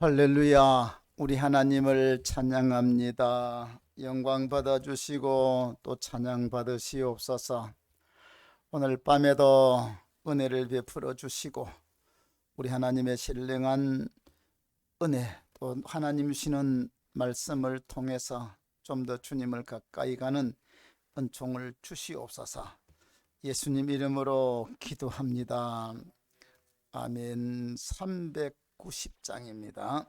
할렐루야. 우리 하나님을 찬양합니다. 영광 받아주시고 또 찬양 받으시옵소서. 오늘 밤에도 은혜를 베풀어 주시고 우리 하나님의 신령한 은혜 또 하나님 주시는 말씀을 통해서 좀 더 주님을 가까이 가는 은총을 주시옵소서. 예수님 이름으로 기도합니다. 아멘. 390장입니다.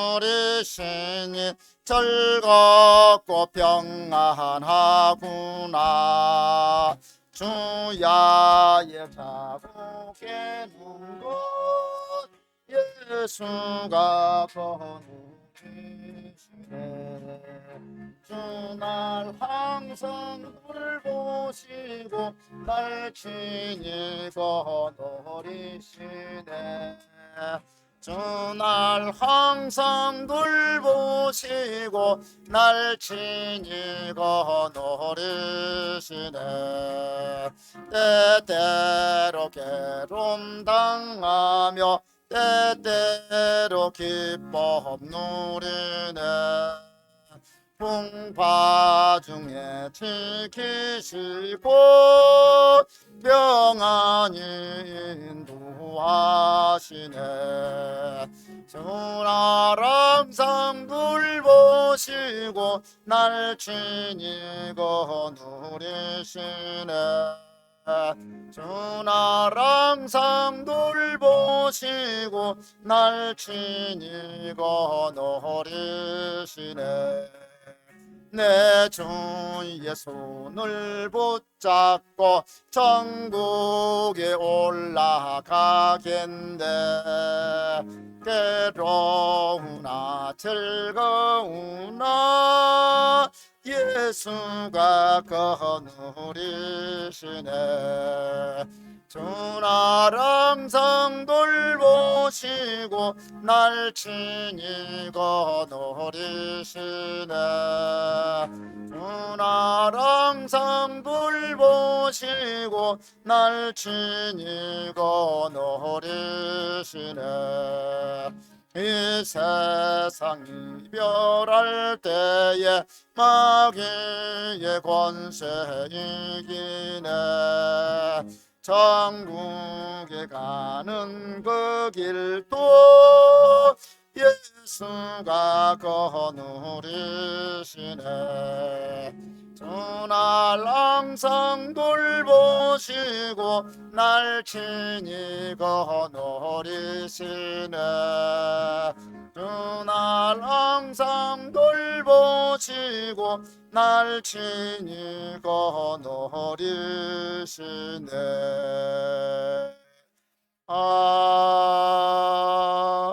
건너리시니 즐겁고 평안하구나. 주야의 자국에는 것 예수가 거누리시네. 주날 항상 돌보시고 날 친히 거누리시네. 주날 항상 돌보시고 날 친히 거느리시네. 때때로 괴로움 당하며 때때로 기쁨 누리네. 풍파 중에 지키시고 평안히 인도하시네. 주날 항상 돌보시고 날 친히 거누리시네. 주날 항상 돌보시고 날 친히 거누리시네. 내 주의 손을 붙잡고 천국에 올라가겠네. 괴로우나 즐거우나 예수가 거누리시네. 주날 항상 돌보시고 날 친히 거누리시네. 주날 항상 돌보시고 날 친히 거누리시네. 이 세상 이별할 때에 마귀의 권세 이기네. 천국에 가는 그 길도 예수가 거누리시네. 주날 항상 돌보시고 날 친히 거누리시네. 주날 항상 돌보시고 날 친히 거누리시네.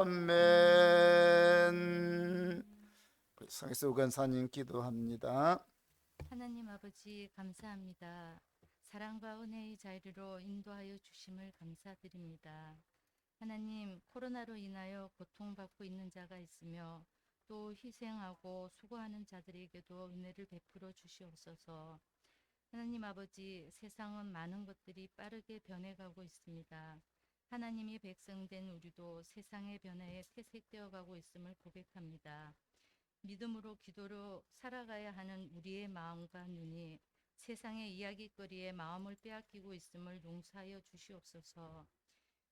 아멘. 상에서 우간사님 기도합니다. 하나님 아버지 감사합니다. 사랑과 은혜의 자리로 인도하여 주심을 감사드립니다. 하나님, 코로나로 인하여 고통받고 있는 자가 있으며 또 희생하고 수고하는 자들에게도 은혜를 베풀어 주시옵소서. 하나님 아버지, 세상은 많은 것들이 빠르게 변해가고 있습니다. 하나님이 백성된 우리도 세상의 변화에 퇴색되어 가고 있음을 고백합니다. 믿음으로 기도로 살아가야 하는 우리의 마음과 눈이 세상의 이야기거리에 마음을 빼앗기고 있음을 용서하여 주시옵소서.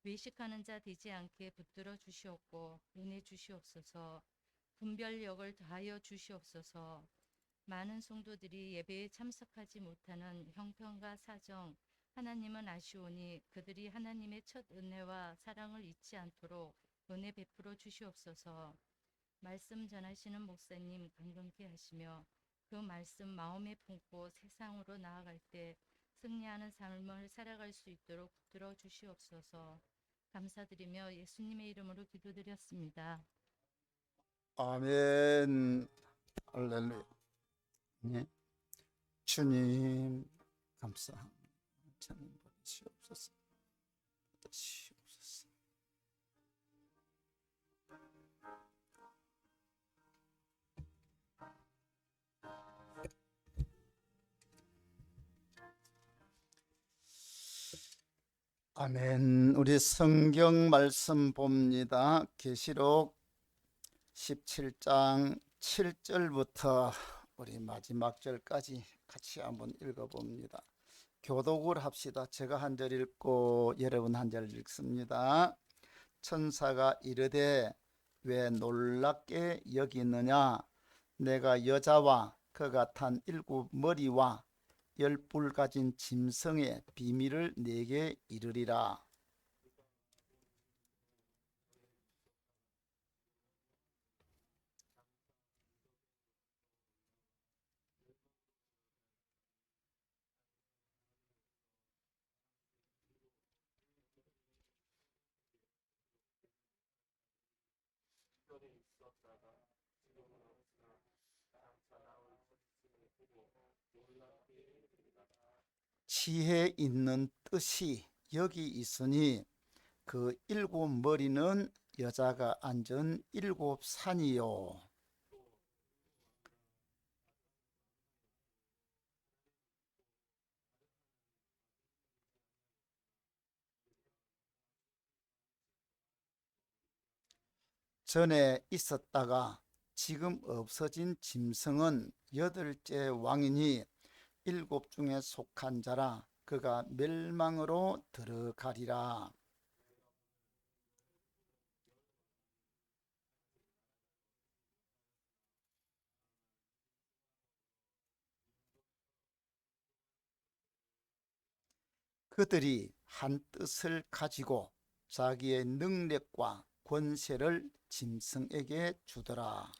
외식하는 자 되지 않게 붙들어 주시옵고 은혜 주시옵소서. 분별력을 더하여 주시옵소서. 많은 성도들이 예배에 참석하지 못하는 형편과 사정, 하나님은 아시오니 그들이 하나님의 첫 은혜와 사랑을 잊지 않도록 은혜 베풀어 주시옵소서. 말씀 전하시는 목사님 강건케 하시며 그 말씀 마음에 품고 세상으로 나아갈 때 승리하는 삶을 살아갈 수 있도록 붙들어 주시옵소서. 감사드리며 예수님의 이름으로 기도드렸습니다. 아멘. 할렐루야. 네. 주님 감사합니다. 찬양 받으시옵소서. 받으시옵소서. 아멘. 우리 성경 말씀 봅니다. 계시록 17장 7절부터 우리 마지막 절까지 같이 한번 읽어봅니다. 교독을 합시다. 제가 한 절 읽고 여러분 한 절 읽습니다. 천사가 이르되 왜 놀랍게 여기느냐? 내가 여자와 그가 탄 7머리와 10뿔 가진 짐승의 비밀을 내게 이르리라. 지혜 있는 뜻이 여기 있으니 그 7머리는 여자가 앉은 7산이요. 전에 있었다가 지금 없어진 짐승은 8째 왕이니 7 중에 속한 자라. 그가 멸망으로 들어가리라. 그들이 한 뜻을 가지고 자기의 능력과 권세를 짐승에게 주더라.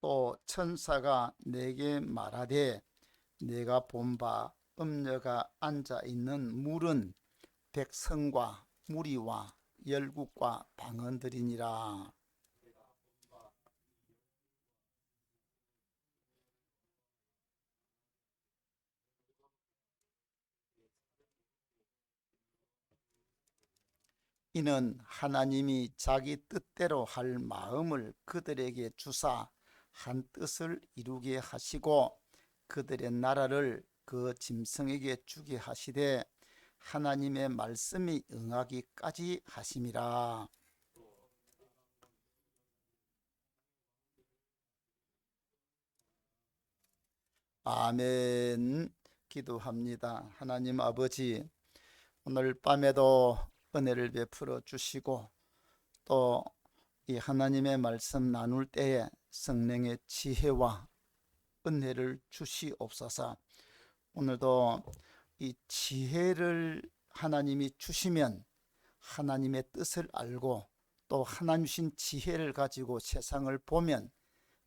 또 천사가 내게 말하되 내가 본 바 음녀가 앉아 있는 물은 백성과 무리와 열국과 방언들이니라. 이는 하나님이 자기 뜻대로 할 마음을 그들에게 주사 한 뜻을 이루게 하시고 그들의 나라를 그 짐승에게 주게 하시되 하나님의 말씀이 응하기까지 하심이라. 아멘. 기도합니다. 하나님 아버지, 오늘 밤에도 은혜를 베풀어 주시고 또 이 하나님의 말씀 나눌 때에 성령의 지혜와 은혜를 주시옵소서. 오늘도 이 지혜를 하나님이 주시면 하나님의 뜻을 알고 또 하나님 주신 지혜를 가지고 세상을 보면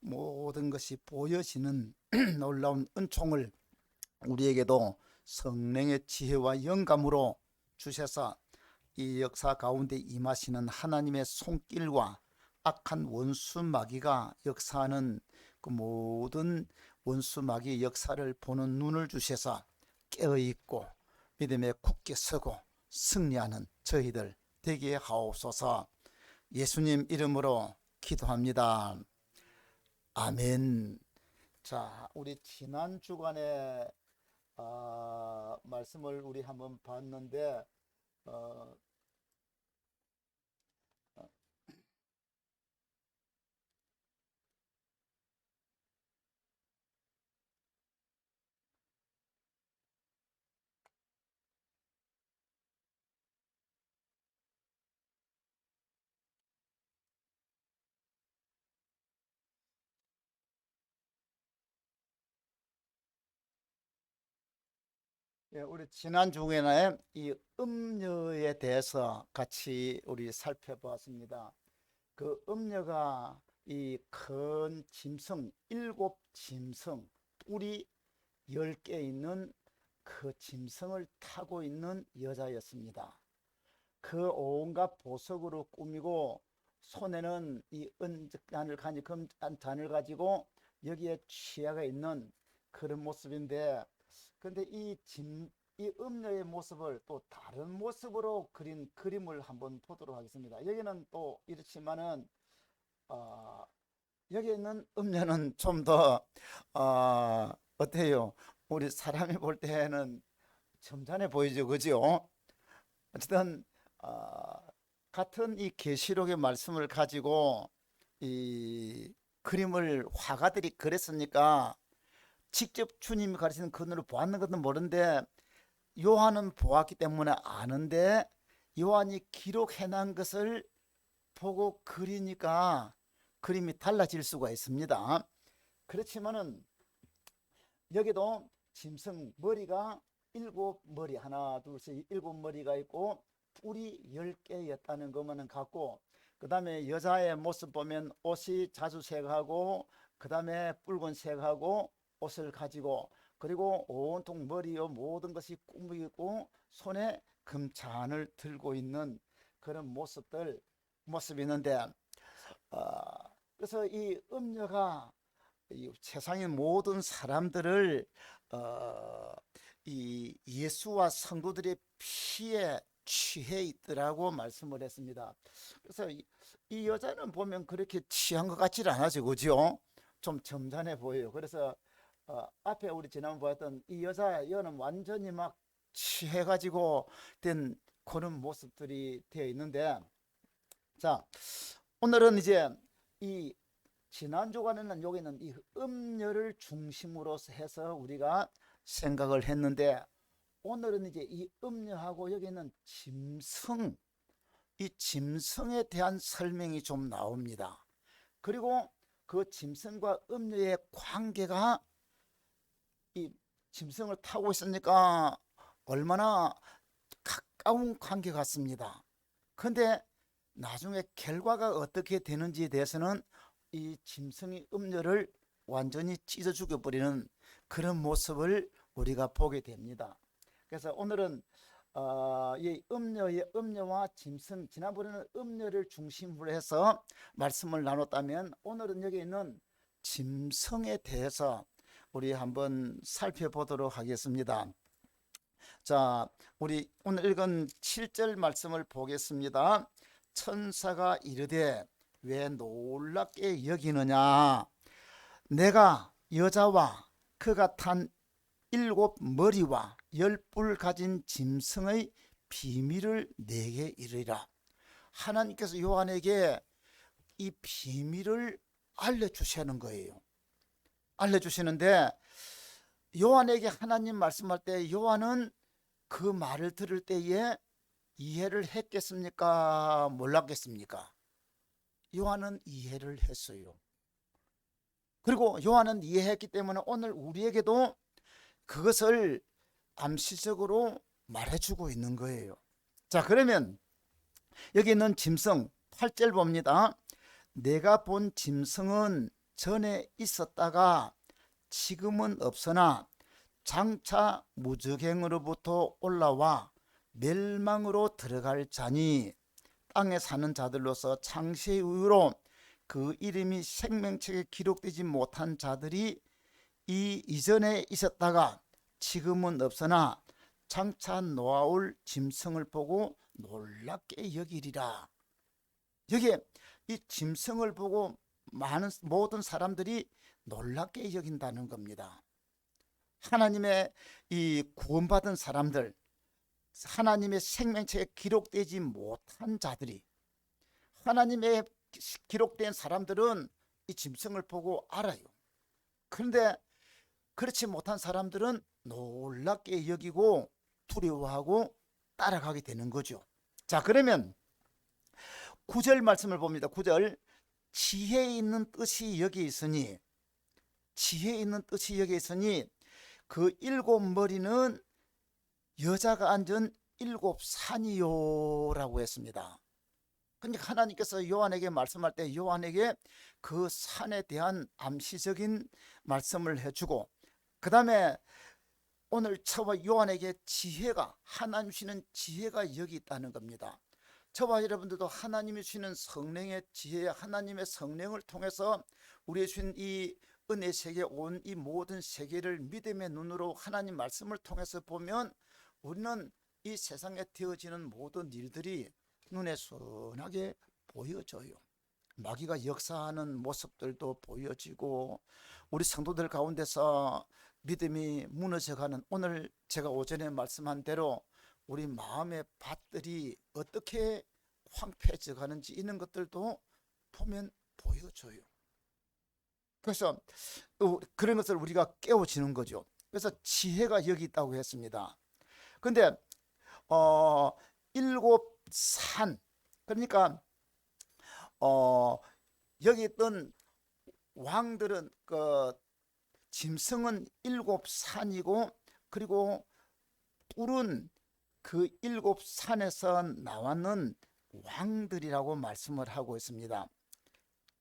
모든 것이 보여지는 놀라운 은총을 우리에게도 성령의 지혜와 영감으로 주셔서 이 역사 가운데 임하시는 하나님의 손길과 악한 원수 마귀가 역사하는 그 모든 원수 마귀의 역사를 보는 눈을 주셔서 깨어있고 믿음에 굳게 서고 승리하는 저희들 되게 하옵소서. 예수님 이름으로 기도합니다. 아멘. 자, 우리 지난 주간에 말씀을 우리 한번 봤는데 어, 예, 우리 지난 주간에 이 음녀에 대해서 같이 우리 살펴보았습니다. 그 음녀가 이 큰 짐승, 7짐승, 뿔이 10개 있는 그 짐승을 타고 있는 여자였습니다. 그 온갖 보석으로 꾸미고 손에는 이 은잔을 가지고 금잔을 가지고 여기에 취하가 있는 그런 모습인데 근데 이 음녀의 모습을 또 다른 모습으로 그린 그림을 한번 보도록 하겠습니다. 여기는 또 이렇지만은 어, 여기 있는 음녀는 좀 더 어때요? 우리 사람이 볼 때는 점잖해 보이죠, 그죠? 어쨌든 같은 이 계시록의 말씀을 가지고 이 그림을 화가들이 그렸으니까 직접 주님이 가르치는 그 눈으로 보았는 것은 모르는데 요한은 보았기 때문에 아는데 요한이 기록해 놓은 것을 보고 그리니까 그림이 달라질 수가 있습니다. 그렇지만은 여기도 짐승 머리가 일곱 머리, 하나 둘셋 일곱 머리가 있고 뿔이 10개였다는 것만은 같고, 그 다음에 여자의 모습 보면 옷이 자주색하고 그 다음에 붉은색하고 옷을 가지고, 그리고 온통 머리요 모든 것이 꾸미고 손에 금잔을 들고 있는 그런 모습이 있는데, 어, 그래서 이 음녀가 이 세상의 모든 사람들을 어, 이 예수와 성도들의 피에 취해 있더라고 말씀을 했습니다. 그래서 이 여자는 보면 그렇게 취한 것 같지는 않아죠, 그죠? 좀 점잖해 보여요. 그래서 앞에 우리 지난번 보았던 이 여는 완전히 막 취해가지고 된 그런 모습들이 되어 있는데, 자, 오늘은 이제 이 지난 주간에는 여기는 이 음녀를 중심으로 해서 우리가 생각을 했는데, 오늘은 이제 이 음녀하고 여기는 짐승, 이 짐승에 대한 설명이 좀 나옵니다. 그리고 그 짐승과 음녀의 관계가, 이 짐승을 타고 있으니까 얼마나 가까운 관계 같습니다. 근데 나중에 결과가 어떻게 되는지에 대해서는 이 짐승이 음녀를 완전히 찢어 죽여버리는 그런 모습을 우리가 보게 됩니다. 그래서 오늘은 이 음녀와 짐승, 지난번에는 음녀를 중심으로 해서 말씀을 나눴다면 오늘은 여기 있는 짐승에 대해서 우리 한번 살펴보도록 하겠습니다. 자, 우리 오늘 읽은 7절 말씀을 보겠습니다. 천사가 이르되 왜 놀랍게 여기느냐? 내가 여자와 그가 탄 7머리와 10뿔 가진 짐승의 비밀을 내게 이르리라. 하나님께서 요한에게 이 비밀을 알려주시는 거예요. 알려주시는데, 요한에게 하나님 말씀할 때 요한은 그 말을 들을 때에 이해를 했겠습니까? 몰랐겠습니까? 요한은 이해를 했어요. 그리고 요한은 이해했기 때문에 오늘 우리에게도 그것을 암시적으로 말해주고 있는 거예요. 자, 그러면 여기 있는 짐승 8절 봅니다. 내가 본 짐승은 전에 있었다가 지금은 없으나 장차 무적행으로부터 올라와 멸망으로 들어갈 자니 땅에 사는 자들로서 창세 이후로 그 이름이 생명책에 기록되지 못한 자들이 이 이전에 있었다가 지금은 없으나 장차 놓아올 짐승을 보고 놀랍게 여기리라. 여기에 이 짐승을 보고 모든 사람들이 놀랍게 여긴다는 겁니다. 하나님의 이 구원받은 사람들, 하나님의 생명책에 기록되지 못한 자들이, 하나님의 기록된 사람들은 이 짐승을 보고 알아요. 그런데 그렇지 못한 사람들은 놀랍게 여기고 두려워하고 따라가게 되는 거죠. 자, 그러면 9절 말씀을 봅니다. 9절, 지혜 있는 뜻이 여기 있으니, 지혜 있는 뜻이 여기 있으니 그 7머리는 여자가 앉은 7산이요 라고 했습니다. 그러니까 하나님께서 요한에게 말씀할 때 요한에게 그 산에 대한 암시적인 말씀을 해주고, 그 다음에 오늘 저와 요한에게 지혜가, 하나님 주시는 지혜가 여기 있다는 겁니다. 저와 여러분들도 하나님이 주시는 성령의 지혜, 하나님의 성령을 통해서 우리의 주신 이 은혜 세계 온 이 모든 세계를 믿음의 눈으로 하나님 말씀을 통해서 보면 우리는 이 세상에 되어지는 모든 일들이 눈에 선하게 보여져요. 마귀가 역사하는 모습들도 보여지고 우리 성도들 가운데서 믿음이 무너져가는, 오늘 제가 오전에 말씀한 대로 우리 마음의 밭들이 어떻게 황폐해져 가는지 이런 것들도 보면 보여줘요. 그래서 그런 것을 우리가 깨워지는 거죠. 그래서 지혜가 여기 있다고 했습니다. 근데 일곱 산, 그러니까 여기 있던 왕들은 짐승은 일곱 산이고, 그리고 뿔은 그 일곱 산에서 나왔는 왕들이라고 말씀을 하고 있습니다.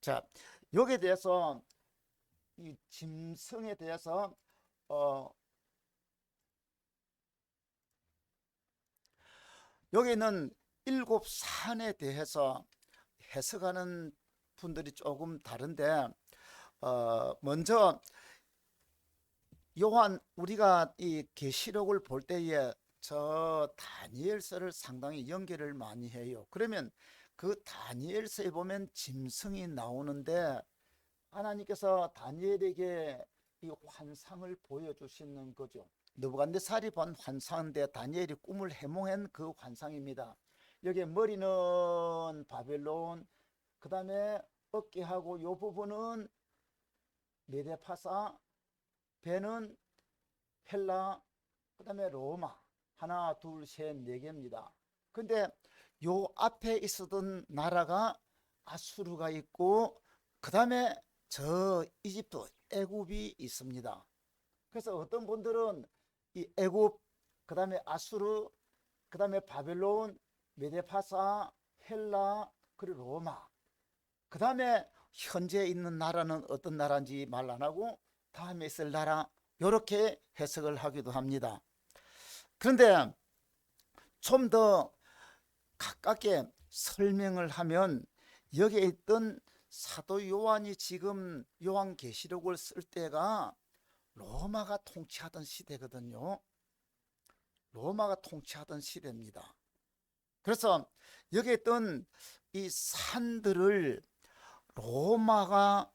자, 여기에 대해서 이 짐승에 대해서 여기 있는 일곱 산에 대해서 해석하는 분들이 조금 다른데, 먼저 요한, 우리가 이 계시록을 볼 때에 저 다니엘서를 상당히 연결을 많이 해요. 그러면 그 다니엘서에 보면 짐승이 나오는데 하나님께서 다니엘에게 이 환상을 보여주시는 거죠. 느부갓네살이 본 환상인데 다니엘이 꿈을 해몽한 그 환상입니다. 여기 머리는 바벨론, 그 다음에 어깨하고 요 부분은 메데파사, 배는 헬라, 그 다음에 로마, 하나 둘 셋 네 개입니다. 근데 요 앞에 있었던 나라가 아수르가 있고, 그 다음에 저 이집트, 애굽이 있습니다. 그래서 어떤 분들은 이 애굽, 그 다음에 아수르, 그 다음에 바벨론, 메데파사, 헬라, 그리고 로마, 그 다음에 현재 있는 나라는 어떤 나라인지 말 안 하고 다음에 있을 나라, 이렇게 해석을 하기도 합니다. 그런데 좀 더 가깝게 설명을 하면 여기에 있던 사도 요한이 지금 요한계시록을 쓸 때가 로마가 통치하던 시대거든요. 로마가 통치하던 시대입니다. 그래서 여기에 있던 이 산들을 로마가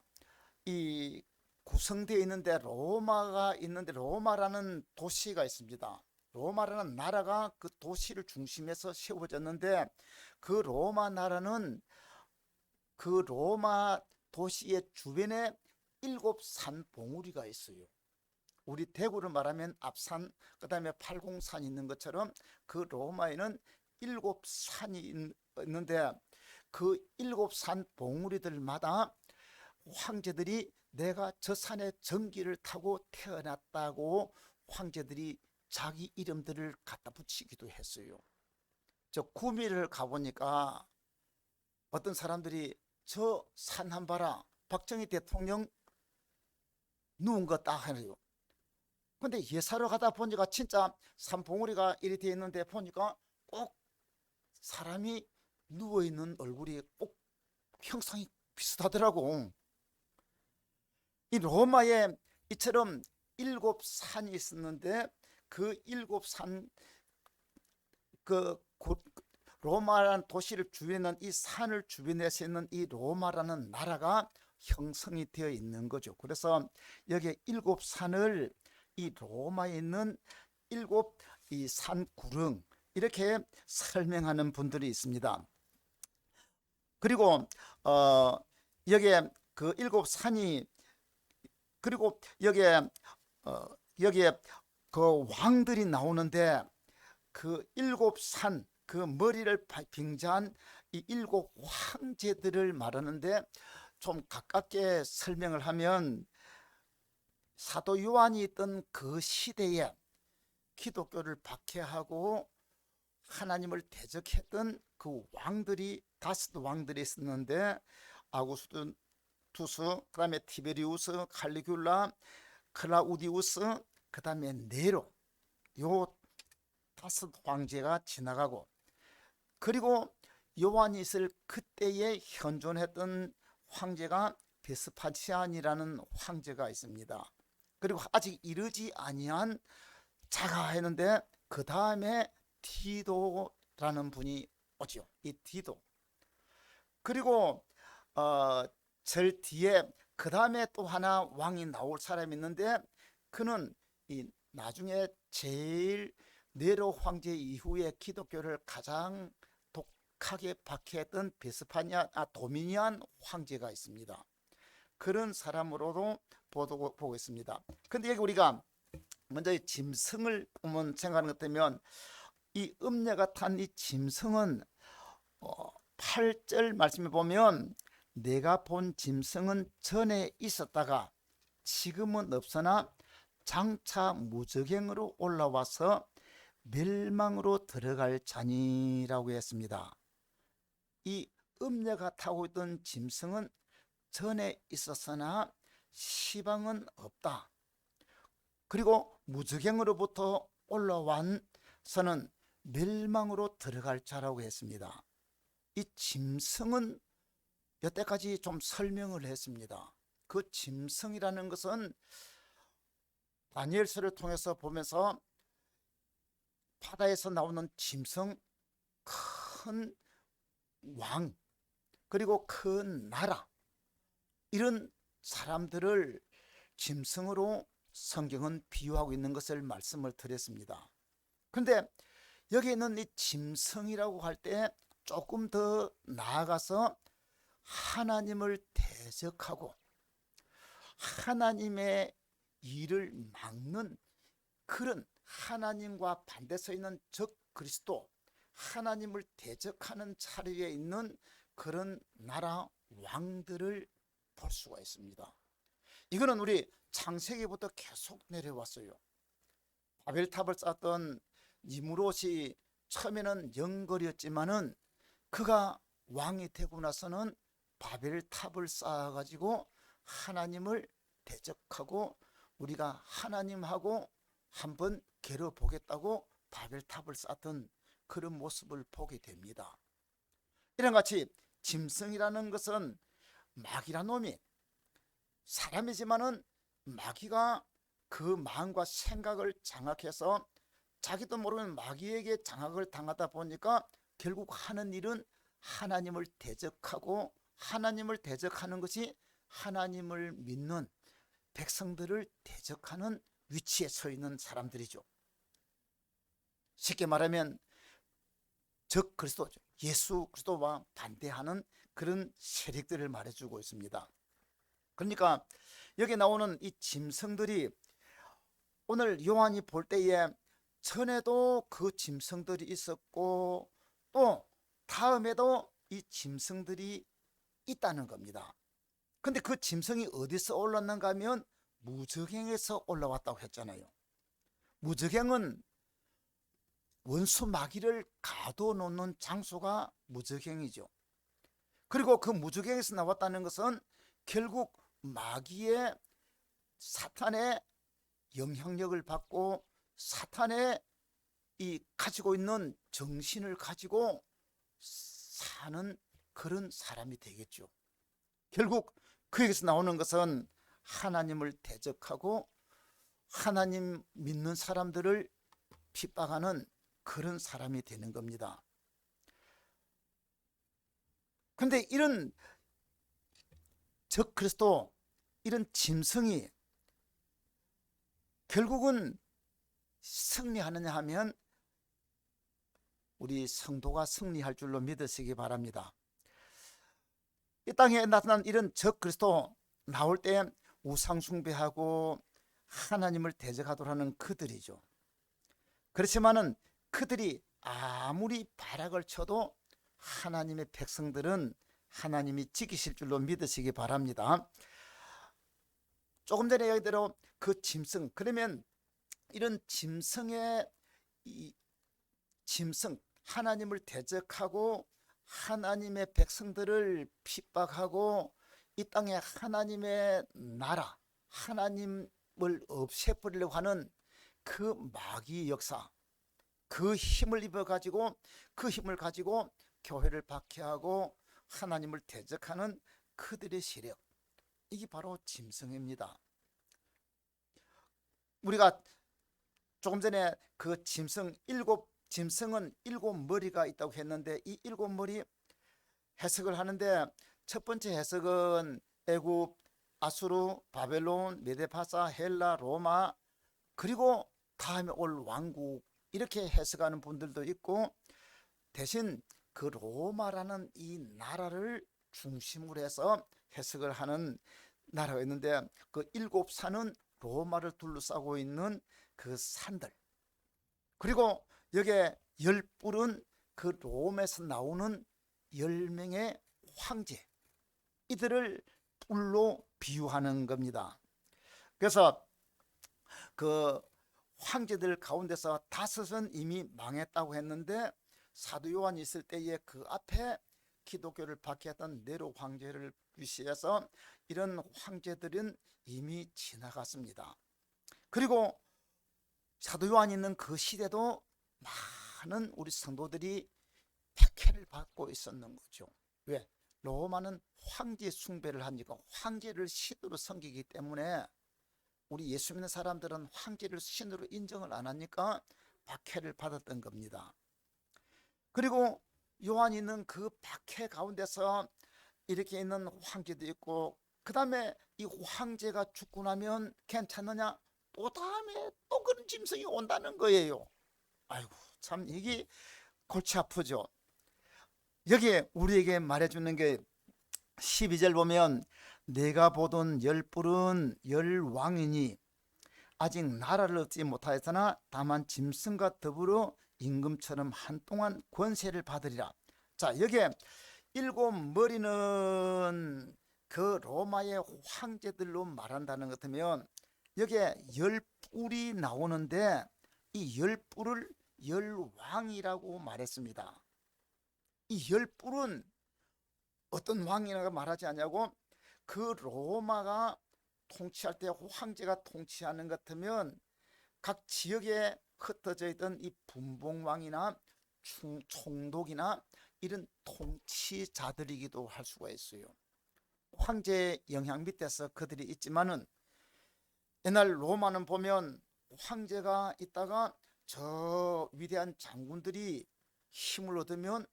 이 구성되어 있는데, 로마가 있는데 로마라는 도시가 있습니다. 로마라는 나라가 그 도시를 중심해서 세워졌는데, 그 로마 나라는 그 로마 도시의 주변에 일곱 산 봉우리가 있어요. 우리 대구를 말하면 앞산, 그 다음에 팔공산이 있는 것처럼 그 로마에는 일곱 산이 있는데, 그 일곱 산 봉우리들마다 황제들이 내가 저 산에 전기를 타고 태어났다고 황제들이 자기 이름들을 갖다 붙이기도 했어요. 저 구미를 가보니까 어떤 사람들이 저 산 한 봐라, 박정희 대통령 누운 거 딱 하네요. 근데 예사로 가다 보니까 진짜 산봉우리가 이리 되어 있는데 보니까 꼭 사람이 누워있는 얼굴이 꼭 형상이 비슷하더라고. 이 로마에 이처럼 일곱 산이 있었는데, 그 일곱 산, 로마라는 도시를 주변한 이 산을 주변에서 있는 이 로마라는 나라가 형성이 되어 있는 거죠. 그래서 여기 일곱 산을 이 로마에 있는 일곱 이 산 구릉, 이렇게 설명하는 분들이 있습니다. 그리고 여기에 그 일곱 산이, 그리고 여기에 그 왕들이 나오는데, 그 일곱 산, 그 머리를 빙자한 이 일곱 황제들을 말하는데, 좀 가깝게 설명을 하면 사도 요한이 있던 그 시대에 기독교를 박해하고 하나님을 대적했던 그 왕들이, 다섯 왕들이 있었는데, 아구스투스, 그 다음에 티베리우스, 칼리굴라, 클라우디우스, 그 다음에 네로, 요 다섯 황제가 지나가고, 그리고 요한이 있을 그때에 현존했던 황제가 베스파시안이라는 황제가 있습니다. 그리고 아직 이르지 아니한 자가 했는데 그 다음에 디도라는 분이 오죠. 이 디도. 그리고 절 뒤에 그 다음에 또 하나 왕이 나올 사람이 있는데 그는 이 나중에 제일 네로 황제 이후에 기독교를 가장 독하게 박해했던 도미니안 황제가 있습니다. 그런 사람으로도 보고 있습니다. 근데 여기 우리가 먼저 이 짐승을 보면 생각하는 것 때문에 이 음녀가 탄 이 짐승은 8절 말씀에 보면 내가 본 짐승은 전에 있었다가 지금은 없으나 장차 무저갱으로 올라와서 멸망으로 들어갈 자니라고 했습니다. 이 음녀가 타고 있던 짐승은 전에 있었으나 시방은 없다. 그리고 무저갱으로부터 올라와서는 멸망으로 들어갈 자라고 했습니다. 이 짐승은 여태까지 좀 설명을 했습니다. 그 짐승이라는 것은 다니엘서를 통해서 보면서 바다에서 나오는 짐승, 큰 왕, 그리고 큰 나라, 이런 사람들을 짐승으로 성경은 비유하고 있는 것을 말씀을 드렸습니다. 그런데 여기 있는 이 짐승이라고 할 때 조금 더 나아가서 하나님을 대적하고 하나님의 일을 막는 그런 하나님과 반대 서 있는 적 그리스도, 하나님을 대적하는 자리에 있는 그런 나라 왕들을 볼 수가 있습니다. 이거는 우리 창세기부터 계속 내려왔어요. 바벨탑을 쌓았던 니무롯이 처음에는 영걸이었지만은 그가 왕이 되고 나서는 바벨탑을 쌓아가지고 하나님을 대적하고 우리가 하나님하고 한번 겨뤄보겠다고 바벨탑을 쌓던 그런 모습을 보게 됩니다. 이런 같이 짐승이라는 것은 마귀라는 놈이 사람이지만은 마귀가 그 마음과 생각을 장악해서 자기도 모르는 마귀에게 장악을 당하다 보니까 결국 하는 일은 하나님을 대적하고 하나님을 대적하는 것이 하나님을 믿는 백성들을 대적하는 위치에 서 있는 사람들이죠. 쉽게 말하면 적 그리스도죠. 예수 그리스도와 반대하는 그런 세력들을 말해주고 있습니다. 그러니까 여기 나오는 이 짐승들이 오늘 요한이 볼 때에 전에도 그 짐승들이 있었고 또 다음에도 이 짐승들이 있다는 겁니다. 근데 그 짐승이 어디서 올랐는가 하면 무저갱에서 올라왔다고 했잖아요. 무저갱은 원수 마귀를 가둬놓는 장소가 무저갱이죠. 그리고 그 무저갱에서 나왔다는 것은 결국 마귀의 사탄의 영향력을 받고 사탄의 이 가지고 있는 정신을 가지고 사는 그런 사람이 되겠죠. 결국 그에게서 나오는 것은 하나님을 대적하고 하나님 믿는 사람들을 핍박하는 그런 사람이 되는 겁니다. 그런데 이런 적 그리스도, 이런 짐승이 결국은 승리하느냐 하면 우리 성도가 승리할 줄로 믿으시기 바랍니다. 이 땅에 나타난 이런 적 그리스도 나올 때 우상 숭배하고 하나님을 대적하도록 하는 그들이죠. 그렇지만은 그들이 아무리 발악을 쳐도 하나님의 백성들은 하나님이 지키실 줄로 믿으시기 바랍니다. 조금 전에 얘기대로 그 짐승, 그러면 이런 짐승의 짐승, 하나님을 대적하고 하나님의 백성들을 핍박하고 이 땅에 하나님의 나라, 하나님을 없애버리려고 하는 그 마귀 역사, 그 힘을 입어가지고 그 힘을 가지고 교회를 박해하고 하나님을 대적하는 그들의 세력, 이게 바로 짐승입니다. 우리가 조금 전에 그 짐승은 일곱 머리가 있다고 했는데, 이 일곱 머리 해석을 하는데, 첫 번째 해석은 애굽, 아수르, 바벨론, 메데파사, 헬라, 로마, 그리고 다음에 올 왕국, 이렇게 해석하는 분들도 있고, 대신 그 로마라는 이 나라를 중심으로 해서 해석을 하는 나라가 있는데, 그 일곱 산은 로마를 둘러싸고 있는 그 산들, 그리고 여기에 열 뿔은 그 롬에서 나오는 10명의 황제, 이들을 뿔로 비유하는 겁니다. 그래서 그 황제들 가운데서 5은 이미 망했다고 했는데, 사도 요한이 있을 때에 그 앞에 기독교를 박해했던 네로 황제를 위시해서 이런 황제들은 이미 지나갔습니다. 그리고 사도 요한이 있는 그 시대도 많은 우리 성도들이 박해를 받고 있었는 거죠. 왜? 로마는 황제 숭배를 하니까, 황제를 신으로 섬기기 때문에 우리 예수 믿는 사람들은 황제를 신으로 인정을 안 하니까 박해를 받았던 겁니다. 그리고 요한이 있는 그 박해 가운데서 이렇게 있는 황제도 있고, 그 다음에 이 황제가 죽고 나면 괜찮느냐? 또 다음에 또 그런 짐승이 온다는 거예요. 아이고, 참 이게 골치 아프죠. 여기에 우리에게 말해주는 게 12절 보면, 내가 보던 열 뿔은 열 왕이니 아직 나라를 얻지 못하였으나 다만 짐승과 더불어 임금처럼 한동안 권세를 받으리라. 자, 여기에 일곱 머리는 그 로마의 황제들로 말한다는 것 같으면, 여기에 열 뿔이 나오는데, 이 열 뿔을 열 왕이라고 말했습니다. 이 열 뿔은 어떤 왕이라고 말하지 않냐고, 그 로마가 통치할 때 황제가 통치하는 것 같으면 각 지역에 흩어져 있던 이 분봉왕이나 총독이나 이런 통치자들이기도 할 수가 있어요. 황제의 영향 밑에서 그들이 있지만은, 옛날 로마는 보면 황제가 있다가 저 위대한 장군들이 힘을 얻으면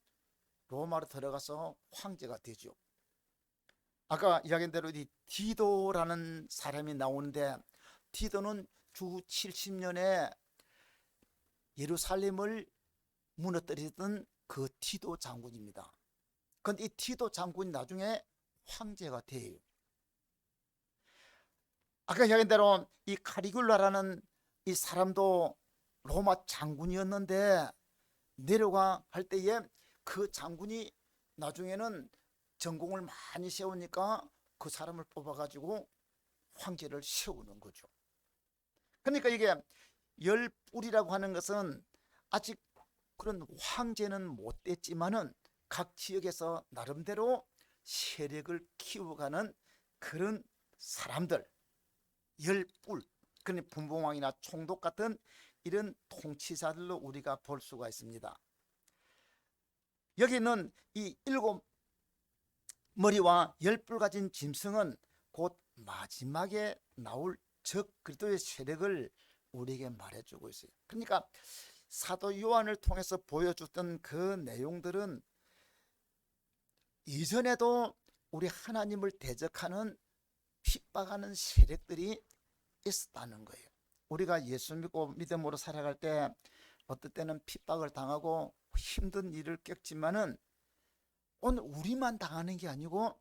로마로 들어가서 황제가 되죠. 아까 이야기한 대로 이 디도라는 사람이 나오는데, 디도는 주 70년에 예루살렘을 무너뜨리던 그 디도 장군입니다. 그런데 이 디도 장군이 나중에 황제가 돼요. 아까 이야기한 대로 이 카리굴라라는 이 사람도 로마 장군이었는데, 내려가 할 때에 그 장군이 나중에는 전공을 많이 세우니까 그 사람을 뽑아가지고 황제를 세우는 거죠. 그러니까 이게 열 뿔이라고 하는 것은 아직 그런 황제는 못 됐지만은 각 지역에서 나름대로 세력을 키워가는 그런 사람들, 열 뿔, 그러니 분봉왕이나 총독 같은 이런 통치자들로 우리가 볼 수가 있습니다. 여기는 이 일곱 머리와 열 뿔 가진 짐승은 곧 마지막에 나올 적 그리스도의 세력을 우리에게 말해주고 있어요. 그러니까 사도 요한을 통해서 보여줬던 그 내용들은 이전에도 우리 하나님을 대적하는 핍박하는 세력들이 있었다는 거예요. 우리가 예수 믿고 믿음으로 살아갈 때 어떨 때는 핍박을 당하고 힘든 일을 겪지만은, 오늘 우리만 당하는 게 아니고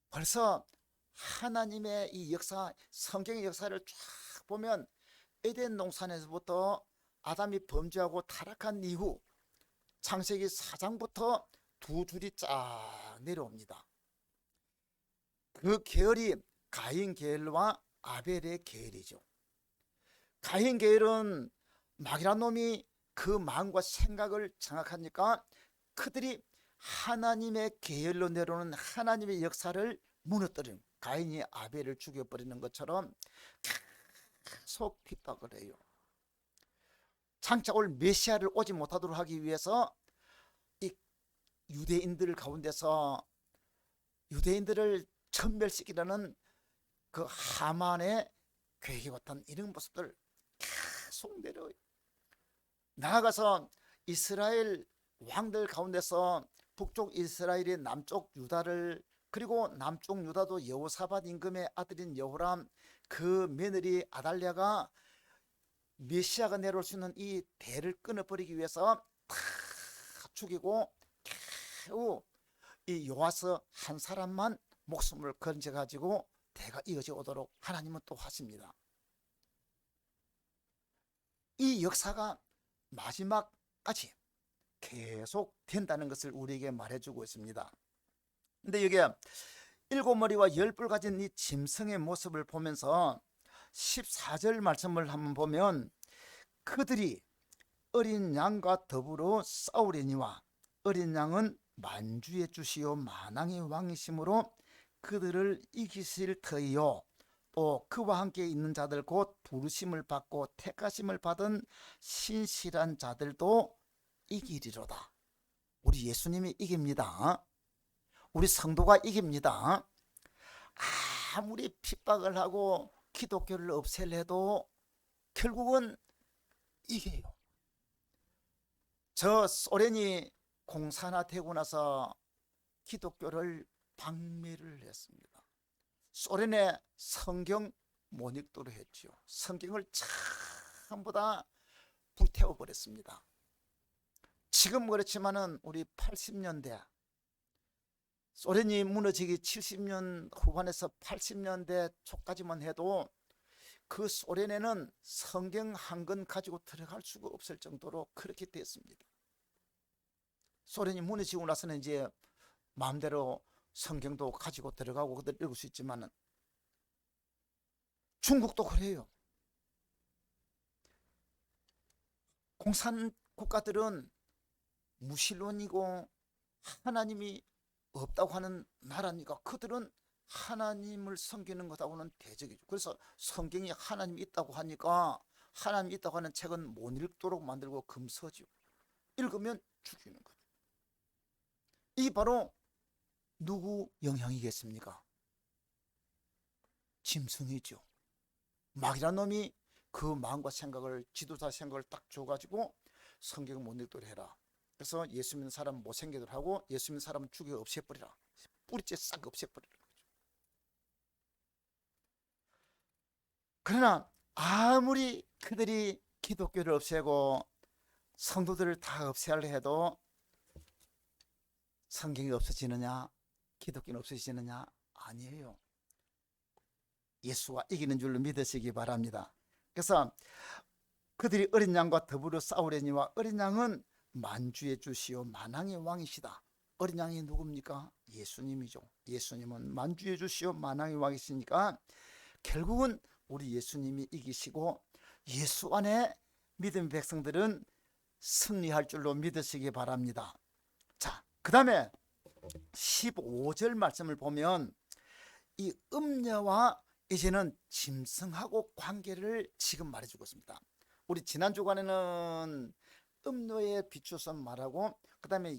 벌써 하나님의 이 역사, 성경의 역사를 쫙 보면 에덴 동산에서부터 아담이 범죄하고 타락한 이후 창세기 4장부터 두 줄이 쫙 내려옵니다. 그 계열이 가인 계열과 아벨의 계열이죠. 가인 계열은 마귀란 놈이 그 마음과 생각을 장악하니까 그들이 하나님의 계열로 내려오는 하나님의 역사를 무너뜨리는, 가인이 아벨을 죽여버리는 것처럼 계속 핍박을 해요. 장차 올 메시아를 오지 못하도록 하기 위해서 이 유대인들 가운데서 유대인들을 천멸시키려는 그 하만의 괴기 같은 이런 모습들 계속 내려와요. 나아가서 이스라엘 왕들 가운데서 북쪽 이스라엘의 남쪽 유다를, 그리고 남쪽 유다도 여호사밧 임금의 아들인 여호람 그 며느리 아달랴가 메시아가 내려올 수 있는 이 대를 끊어버리기 위해서 다 죽이고, 겨우 이 요아스 한 사람만 목숨을 건져가지고 대가 이어져 오도록 하나님은 또 하십니다. 이 역사가 마지막까지 계속 된다는 것을 우리에게 말해주고 있습니다. 근데 여기에 7머리와 10뿔 가진 이 짐승의 모습을 보면서 14절 말씀을 한번 보면, 그들이 어린 양과 더불어 싸우려니와 어린 양은 만주의 주시요 만왕의 왕이심으로 그들을 이기실 터이요, 또 그와 함께 있는 자들 곧 부르심을 받고 택하심을 받은 신실한 자들도 이기리로다. 우리 예수님이 이깁니다. 우리 성도가 이깁니다. 아무리 핍박을 하고 기독교를 없애려 해도 결국은 이겨요. 저 소련이 공산화되고 나서 기독교를 박멸을 했습니다. 소련의 성경 못 읽도록 했죠. 성경을 전부 다 불태워 버렸습니다. 지금 그렇지만은 우리 80년대 소련이 무너지기 70년 후반에서 80년대 초까지만 해도 그 소련에는 성경 한 권 가지고 들어갈 수가 없을 정도로 그렇게 됐습니다. 소련이 무너지고 나서는 이제 마음대로 성경도 가지고 들어가고 그들 읽을 수 있지만은 중국도 그래요. 공산 국가들은 무신론이고 하나님이 없다고 하는 나라니까 그들은 하나님을 섬기는 것하고는 대적이죠. 그래서 성경이 하나님이 있다고 하니까 하나님이 있다고 하는 책은 못 읽도록 만들고 금서죠. 읽으면 죽이는 거죠. 이 바로 누구 영향이겠습니까? 짐승이죠. 마귀란 놈이 그 마음과 생각을, 지도자 생각을 딱 줘가지고 성경을 못 읽도록 해라. 그래서 예수 믿는 사람 못생기도록 하고 예수 믿는 사람은 죽여 없애버리라. 뿌리째 싹 없애버리라. 그러나 아무리 그들이 기독교를 없애고 성도들을 다 없애려 해도 성경이 없어지느냐, 기독교는 없어지느냐? 아니에요. 예수가 이기는 줄로 믿으시기 바랍니다. 그래서 그들이 어린 양과 더불어 싸우려니와 어린 양은 만주의 주시요 만왕의 왕이시다. 어린 양이 누굽니까? 예수님이죠. 예수님은 만주의 주시요 만왕의 왕이시니까 결국은 우리 예수님이 이기시고 예수 안에 믿음 백성들은 승리할 줄로 믿으시기 바랍니다. 자, 그 다음에 15절 말씀을 보면 이 음녀와 이제는 짐승하고 관계를 지금 말해주고 있습니다. 우리 지난 주간에는 음녀에 비추어서 말하고, 그 다음에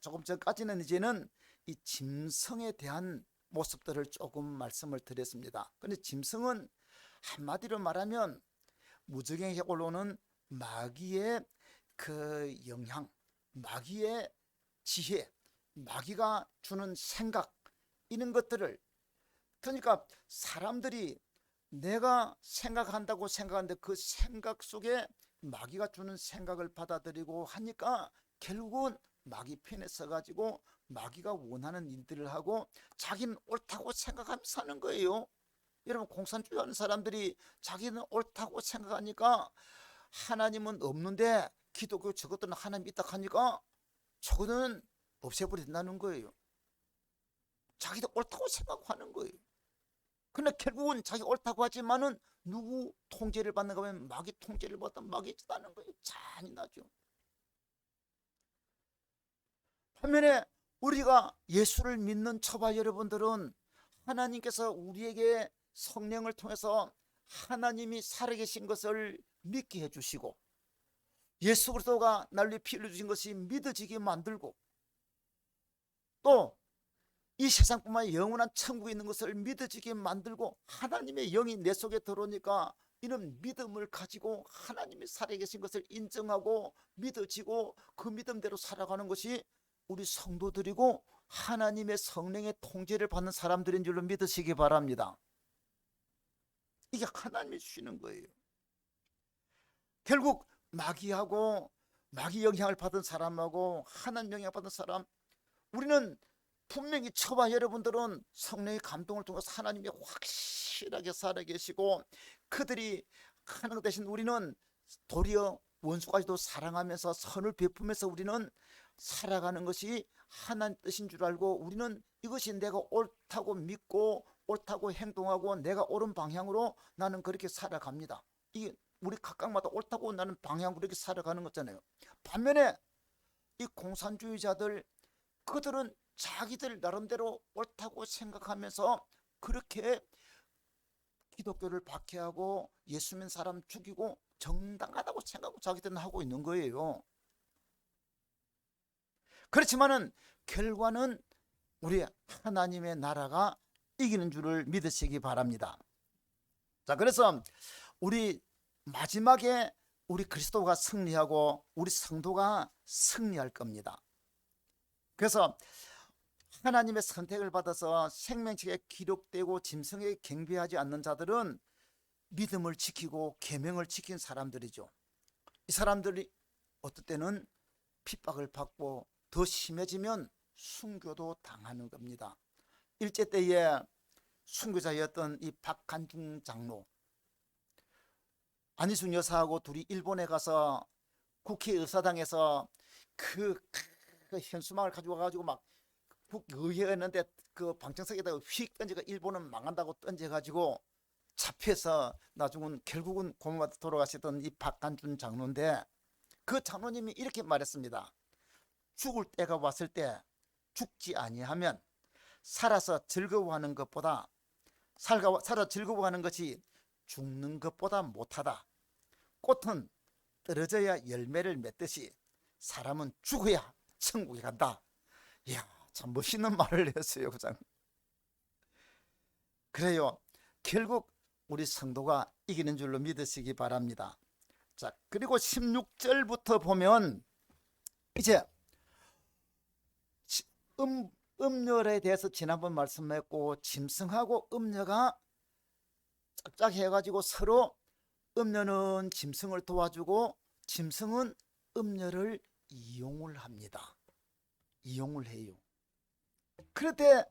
조금 전까지는 이제는 이 짐승에 대한 모습들을 조금 말씀을 드렸습니다. 그런데 짐승은 한마디로 말하면 무적행에 올라오는 마귀의 그 영향, 마귀의 지혜, 마귀가 주는 생각, 이런 것들을, 그러니까 사람들이 내가 생각한다고 생각하는데 그 생각 속에 마귀가 주는 생각을 받아들이고 하니까 결국은 마귀 편에 서가지고 마귀가 원하는 일들을 하고 자기는 옳다고 생각하면서 사는 거예요. 여러분, 공산주의 하는 사람들이 자기는 옳다고 생각하니까 하나님은 없는데 기독교 저것들은 하나님 있다 하니까 저거는 없애버린다는 거예요. 자기도 옳다고 생각하는 거예요. 근데 결국은 자기 옳다고 하지만은 누구 통제를 받는가 하면 마귀 통제를 받다 마귀 짓다는 거예요. 잔인하죠. 반면에 우리가 예수를 믿는 저와 여러분들은 하나님께서 우리에게 성령을 통해서 하나님이 살아계신 것을 믿게 해주시고 예수 그리스도가 날 위해 피 흘려 주신 것이 믿어지게 만들고 또 이 세상뿐만 아니라 영원한 천국에 있는 것을 믿어지게 만들고, 하나님의 영이 내 속에 들어오니까 이는 믿음을 가지고 하나님이 살아계신 것을 인정하고 믿어지고 그 믿음대로 살아가는 것이 우리 성도들이고 하나님의 성령의 통제를 받는 사람들인 줄로 믿으시기 바랍니다. 이게 하나님이 주시는 거예요. 결국 마귀하고 마귀 영향을 받은 사람하고 하나님 영향을 받은 사람, 우리는 분명히 저와 여러분들은 성령의 감동을 통해서 하나님이 확실하게 살아계시고 그들이 하는 것 대신 우리는 도리어 원수까지도 사랑하면서 선을 베푸면서 우리는 살아가는 것이 하나님 뜻인 줄 알고, 우리는 이것이 내가 옳다고 믿고 옳다고 행동하고 내가 옳은 방향으로 나는 그렇게 살아갑니다. 이게 우리 각각마다 옳다고 나는 방향으로 이렇게 살아가는 거잖아요. 반면에 이 공산주의자들, 그들은 자기들 나름대로 옳다고 생각하면서 그렇게 기독교를 박해하고 예수 믿는 사람 죽이고 정당하다고 생각하고 자기들은 하고 있는 거예요. 그렇지만은 결과는 우리 하나님의 나라가 이기는 줄을 믿으시기 바랍니다. 자, 그래서 우리 마지막에 우리 그리스도가 승리하고 우리 성도가 승리할 겁니다. 그래서 하나님의 선택을 받아서 생명책에 기록되고 짐승에게 경배하지 않는 자들은 믿음을 지키고 계명을 지킨 사람들이죠. 이 사람들이 어떨 때는 핍박을 받고 더 심해지면 순교도 당하는 겁니다. 일제 때에 순교자였던 이 박한중 장로, 안희숙 여사하고 둘이 일본에 가서 국회의사당에서 그 현수막을 가지고 와가지고 막 국의회였는데 그 방청석에다가 휙 던지고 일본은 망한다고 던져가지고 잡혀서 나중은 결국은 고문받아 돌아가시던 이 박한준 장로인데, 그 장로님이 이렇게 말했습니다. 죽을 때가 왔을 때 죽지 아니하면 살아서 즐거워하는 것보다 살아 즐거워하는 것이 죽는 것보다 못하다. 꽃은 떨어져야 열매를 맺듯이 사람은 죽어야 천국에 간다. 이야, 참 멋있는 말을 했어요, 그장. 그래요. 결국 우리 성도가 이기는 줄로 믿으시기 바랍니다. 자, 그리고 16절부터 보면 이제 음녀에 대해서 지난번 말씀했고, 짐승하고 음녀가 짝짝해가지고 서로 음녀는 짐승을 도와주고 짐승은 음녀를 이용을 합니다. 이용을 해요. 그런데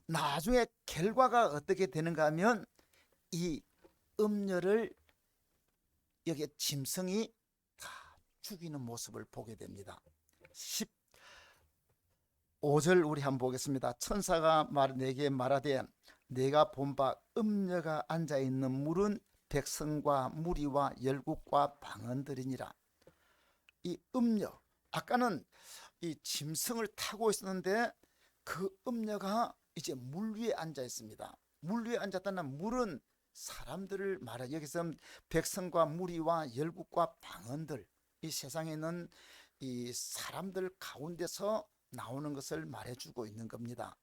나중에 결과가 어떻게 되는가 하면 이 음녀를 여기 짐승이 다 죽이는 모습을 보게 됩니다. 15절 우리 한번 보겠습니다. 천사가 내게 말하되 내가 본 바 음녀가 앉아있는 물은 백성과 무리와 열국과 방언들이니라. 이 음녀, 아까는 이 짐승을 타고 있었는데 그 음녀가 이제 물 위에 앉아 있습니다. 물 위에 앉았다는 물은 사람들을 말해, 여기서 백성과 무리와 열국과 방언들, 이 세상에 있는 이 사람들 가운데서 나오는 것을 말해주고 있는 겁니다.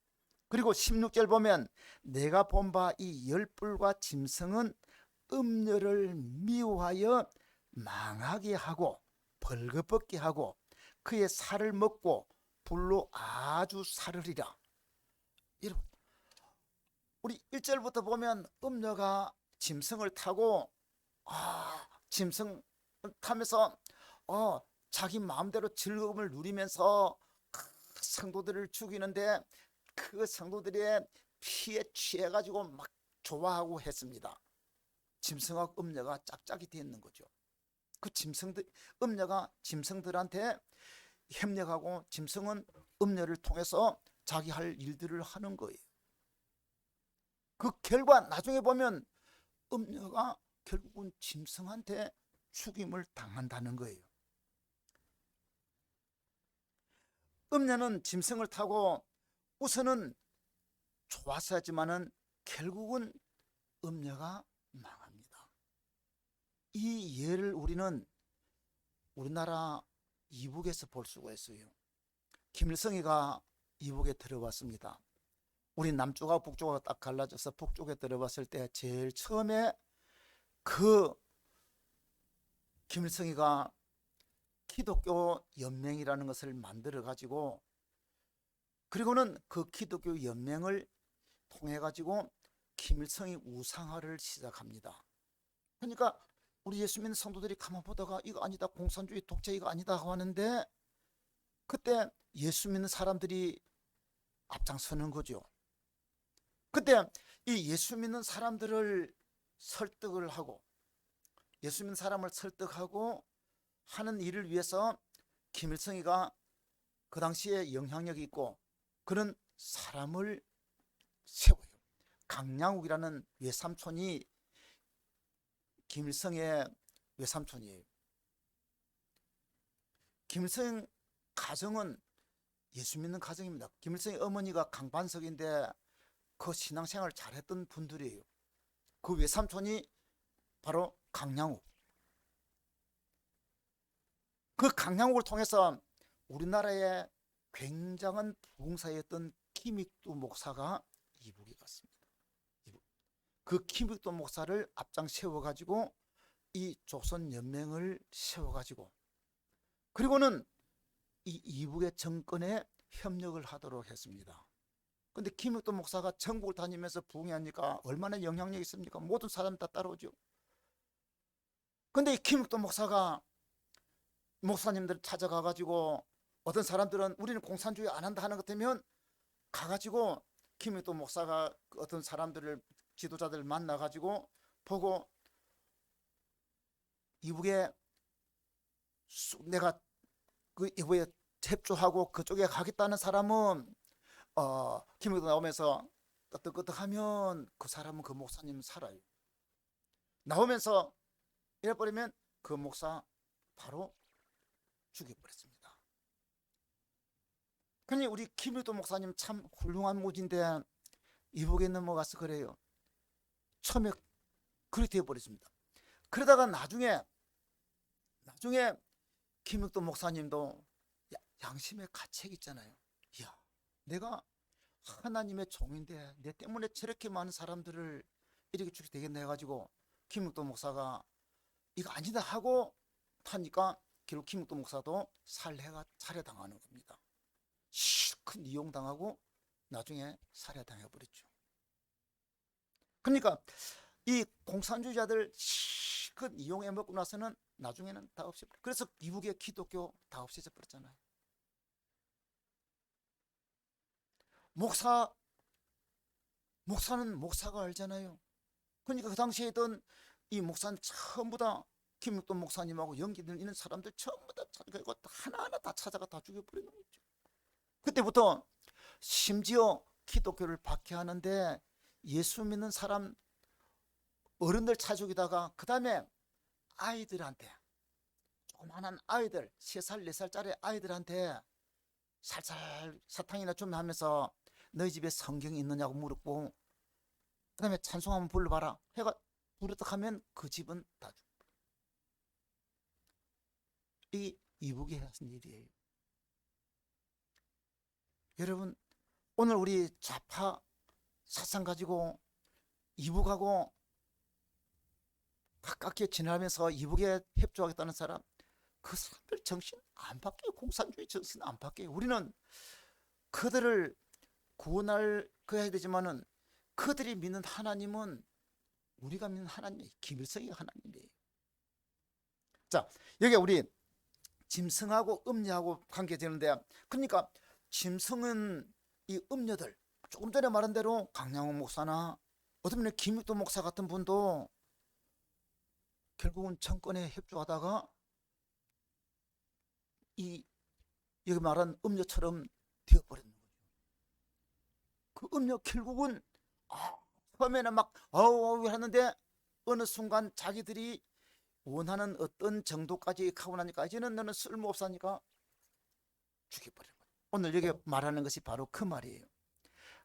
그리고 16절 보면 내가 본 바 이 열불과 짐승은 음녀를 미워하여 망하게 하고 벌거벗게 하고 그의 살을 먹고 불로 아주 사르리라. 여러분, 우리 1절부터 보면 음녀가 짐승을 타고 짐승 타면서 자기 마음대로 즐거움을 누리면서 성도들을 죽이는데 그 성도들의 피에 취해가지고 막 좋아하고 했습니다. 짐승하고 음녀가 짝짝이 되어 있는 거죠. 그 짐승들, 음녀가 짐승들한테 협력하고 짐승은 음녀를 통해서 자기 할 일들을 하는 거예요. 그 결과 나중에 보면 음녀가 결국은 짐승한테 죽임을 당한다는 거예요. 음녀는 짐승을 타고 우선은 좋았어 하지만은 결국은 음녀가 망합니다. 이 예를 우리는 우리나라 이북에서 볼 수가 있어요. 김일성이가 이북에 들어왔습니다. 우리 남쪽하고 북쪽하고 딱 갈라져서 북쪽에 들어봤을 때 제일 처음에 그 김일성이가 기독교 연맹이라는 것을 만들어 가지고, 그리고는 그 기독교 연맹을 통해 가지고 김일성이 우상화를 시작합니다. 그러니까 우리 예수 믿는 성도들이 가만 보다가 이거 아니다, 공산주의 독재 이거 아니다 하는데, 그때 예수 믿는 사람들이 앞장서는 거죠. 그때 이 예수 믿는 사람들을 설득을 하고, 예수 믿는 사람을 설득하고 하는 일을 위해서 김일성이가 그 당시에 영향력이 있고 그런 사람을 세워요. 강량욱이라는 외삼촌이 김일성의 외삼촌이에요. 김일성 가정은 예수 믿는 가정입니다. 김일성의 어머니가 강반석인데 그 신앙생활을 잘했던 분들이에요. 그 외삼촌이 바로 강량욱. 그 강량욱을 통해서 우리나라의 굉장한 부흥사였던 김익두 목사가 이북에 갔습니다. 그 김익두 목사를 앞장 세워가지고 이 조선연맹을 세워가지고, 그리고는 이 이북의 정권에 협력을 하도록 했습니다. 근데 김익두 목사가 전국을 다니면서 부흥하니까 얼마나 영향력이 있습니까? 모든 사람 다 따라오죠. 근데 이 김익두 목사가 목사님들 찾아가가지고, 어떤 사람들은 우리는 공산주의 안 한다 하는 것 같으면 가가지고 김익두 목사가 어떤 사람들을, 지도자들을 만나가지고 보고, 이북에 내가 그 이북에 협조하고 그쪽에 가겠다는 사람은 김익두 나오면서 끄떡끄떡하면 그 사람은 그 목사님 살아요. 나오면서 이래버리면 그 목사 바로 죽여버렸습니다. 그러니 우리 김익두 목사님 참 훌륭한 모지인데 이북에 넘어가서 그래요. 처음에 그렇게 되어버렸습니다. 그러다가 나중에 김익두 목사님도 양심의 가책이 있잖아요. 이야, 내가 하나님의 종인데 내 때문에 저렇게 많은 사람들을 이렇게 죽게 되겠네 해가지고 김익두 목사가 이거 아니다 하고 하니까 결국 김익두 목사도 살해당하는 겁니다. 실컷 이용당하고 나중에 살해당해버렸죠. 그러니까 이 공산주의자들 실컷 이용해 먹고 나서는 나중에는 다 없애버려요. 그래서 미국의 기독교 다 없애져 버렸잖아요. 목사는 목사가 알잖아요. 그러니까 그 당시에 있던 이 목사는 전부 다 김익두 목사님하고 연기된 있는 사람들 전부 다 찾아가고 하나하나 다 찾아가 다 죽여버리는 거죠. 그때부터 심지어 기독교를 박해하는데 예수 믿는 사람 어른들 차 죽이다가 그 다음에 아이들한테, 조그만한 아이들 3살 4살짜리 아이들한테 살살 사탕이나 좀 하면서 너희 집에 성경이 있느냐고 물었고, 그 다음에 찬송 한번 불러봐라 해가 부르떡 하면 그 집은 다 죽어. 이게 이북이 하신 일이에요. 여러분, 오늘 우리 좌파 사상 가지고 이북하고 가깝게 지나면서 이북에 협조하겠다는 사람, 그 사람들 정신 안 바뀌어요. 공산주의 정신 안 바뀌어요. 우리는 그들을 구원할 해야 되지만은 그들이 믿는 하나님은 우리가 믿는 하나님, 김일성이 하나님이에요. 자, 여기 우리 짐승하고 음녀하고 관계되는데, 그러니까 짐승은 이 음녀들, 조금 전에 말한 대로 강량호 목사나 어쩌면 김익두 목사 같은 분도 결국은 정권에 협조하다가 이 여기 말한 음녀처럼 되어버리는 거죠. 그 음녀 결국은 처음에는 막 아우 하는데 어느 순간 자기들이 원하는 어떤 정도까지 가고 나니까 이제는 너는 쓸모없으니까 죽여버리는 거예요. 오늘 여기 말하는 것이 바로 그 말이에요.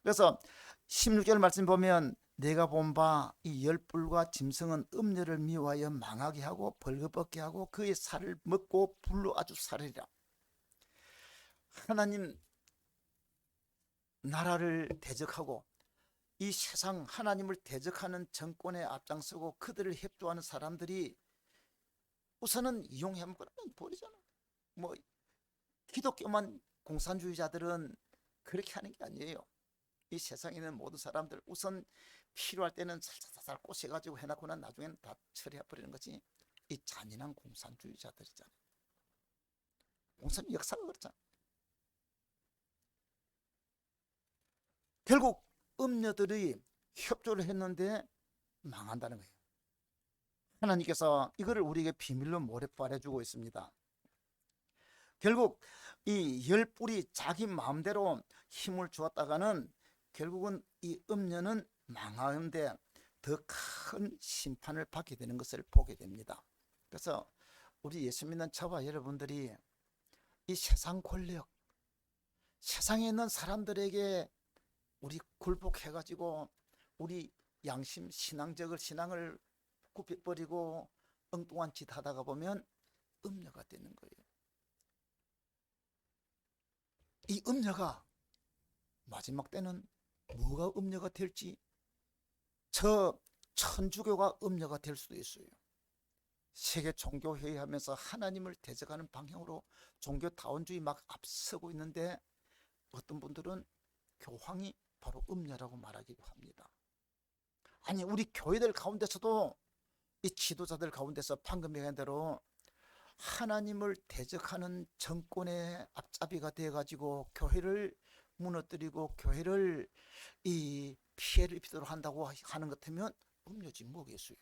그래서 16절 말씀 보면 내가 본 바 이 열불과 짐승은 음녀를 미워하여 망하게 하고 벌거벗게 하고 그의 살을 먹고 불로 아주 살으리라. 하나님 나라를 대적하고 이 세상 하나님을 대적하는 정권에 앞장서고 그들을 협조하는 사람들이 우선은 이용하면 그러면 버리잖아. 뭐 기독교만 공산주의자들은 그렇게 하는 게 아니에요. 이 세상에 있는 모든 사람들 우선 필요할 때는 살살살살 꼬셔가지고 해놓고는 나중에는 다 처리해버리는 거지. 이 잔인한 공산주의자들이잖아. 공산 역사가 그렇잖아. 결국 음녀들이 협조를 했는데 망한다는 거예요. 하나님께서 이거를 우리에게 비밀로 모래발해주고 있습니다. 결국 이 열 뿔이 자기 마음대로 힘을 주었다가는 결국은 이 음녀는 망하는데 더 큰 심판을 받게 되는 것을 보게 됩니다. 그래서 우리 예수 믿는 저와 여러분들이 이 세상 권력, 세상에 있는 사람들에게 우리 굴복해가지고 우리 양심 신앙을 굽혀버리고 엉뚱한 짓 하다가 보면 음녀가 되는 거예요. 이 음녀가 마지막 때는 뭐가 음녀가 될지, 저 천주교가 음녀가 될 수도 있어요. 세계 종교회의 하면서 하나님을 대적하는 방향으로 종교다원주의 막 앞서고 있는데 어떤 분들은 교황이 바로 음녀라고 말하기도 합니다. 아니 우리 교회들 가운데서도 이 지도자들 가운데서 방금 얘기한 대로 하나님을 대적하는 정권의 앞잡이가 되어가지고 교회를 무너뜨리고 교회를 이 피해를 입히도록 한다고 하는 것 같으면 음료지 뭐겠어요.